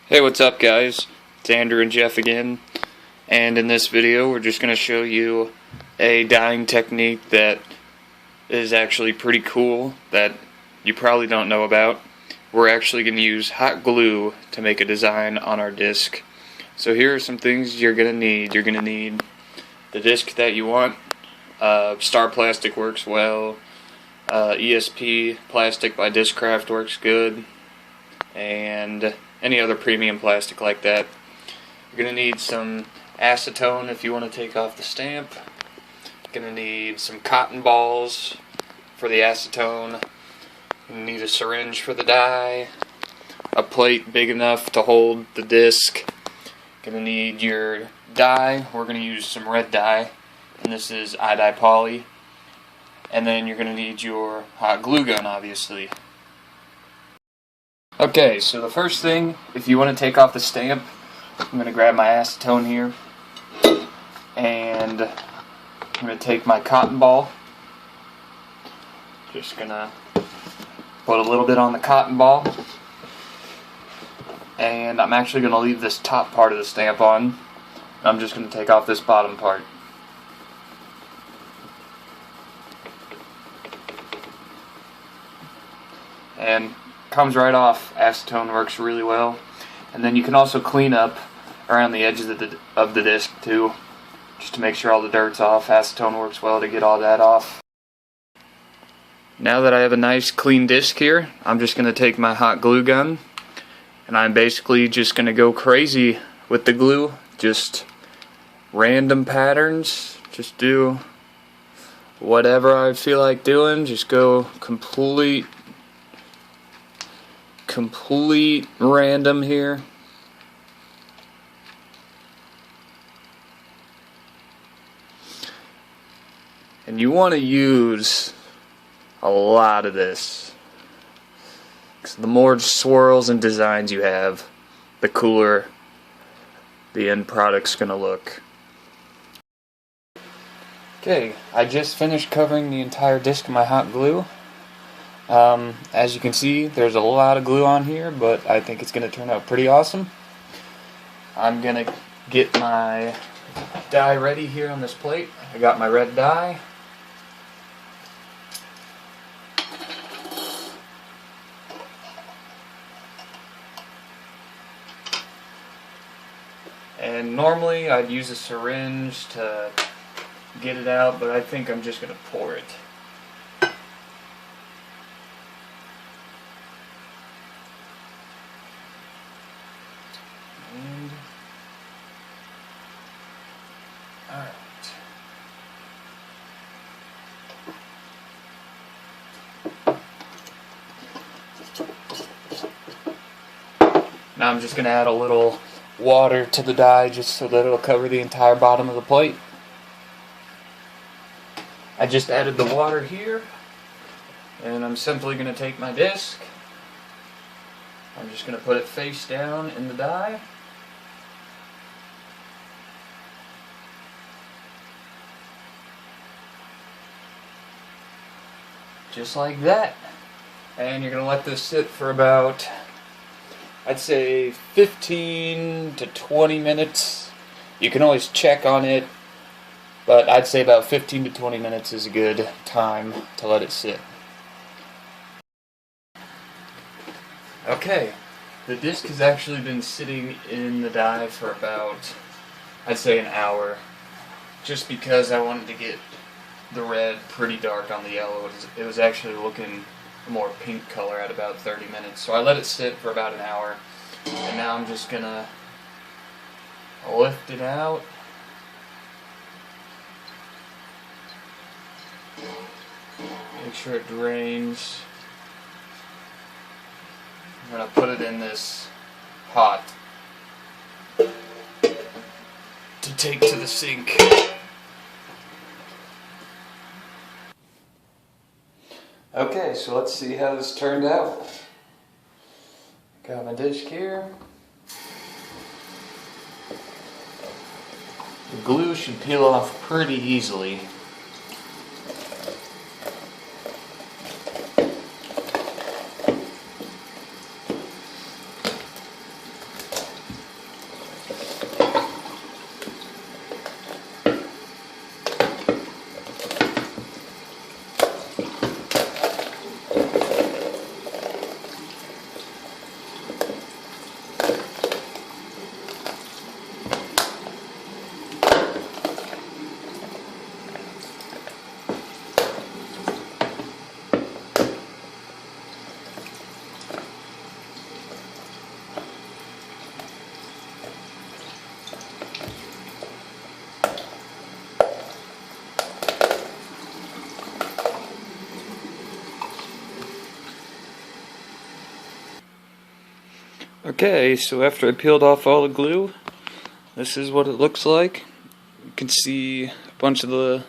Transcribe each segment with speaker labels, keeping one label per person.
Speaker 1: Hey, what's up guys? It's Andrew and Jeff again, and in this video we're just going to show you a dyeing technique that is actually pretty cool that you probably don't know about. We're actually going to use hot glue to make a design on our disc. So here are some things you're going to need. You're going to need the disc that you want. Star Plastic works well. ESP plastic by Discraft works good. And any other premium plastic like that. You're going to need some acetone if you want to take off the stamp. You're going to need some cotton balls for the acetone. You're going to need a syringe for the dye. A plate big enough to hold the disc. You're going to need your dye. We're going to use some red dye, and this is iodine poly. And then you're going to need your hot glue gun, obviously. Okay, so the first thing, if you want to take off the stamp, I'm going to grab my acetone here, and I'm going to take my cotton ball, just going to put a little bit on the cotton ball, and I'm actually going to leave this top part of the stamp on. I'm just going to take off this bottom part. And comes right off. Acetone works really well, and then you can also clean up around the edges of the disc too, just to make sure all the dirt's off. Acetone works well to get all that off. Now that I have a nice clean disc here, I'm just going to take my hot glue gun, and I'm basically just going to go crazy with the glue. Just random patterns, just do whatever I feel like doing, just go complete random here. And you want to use a lot of this, because the more swirls and designs you have, the cooler the end product's gonna look. Okay, I just finished covering the entire disc in my hot glue. As you can see, there's a lot of glue on here, but I think it's going to turn out pretty awesome. I'm going to get my dye ready here on this plate. I got my red dye. And normally I'd use a syringe to get it out, but I think I'm just going to pour it. Alright. Now I'm just going to add a little water to the dye just so that it'll cover the entire bottom of the plate. I just added the water here, and I'm simply going to take my disc. I'm just going to put it face down in the dye. Just like that. And you're going to let this sit for about, I'd say 15 to 20 minutes. You can always check on it, but I'd say about 15 to 20 minutes is a good time to let it sit. Okay, the disc has actually been sitting in the dye for about, I'd say, an hour, just because I wanted to get the red pretty dark on the yellow. It was actually looking a more pink color at about 30 minutes. So I let it sit for about an hour, and now I'm just gonna lift it out. Make sure it drains. I'm gonna put it in this pot to take to the sink. Okay, so let's see how this turned out. Got my disc here. The glue should peel off pretty easily. Okay, so after I peeled off all the glue, this is what it looks like. You can see a bunch of the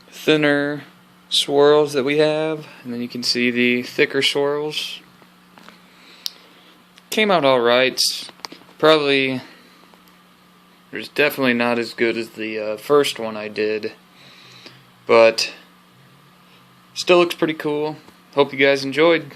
Speaker 1: thinner swirls that we have, and then you can see the thicker swirls. Came out alright. Probably, there's definitely not as good as the first one I did, but still looks pretty cool. Hope you guys enjoyed.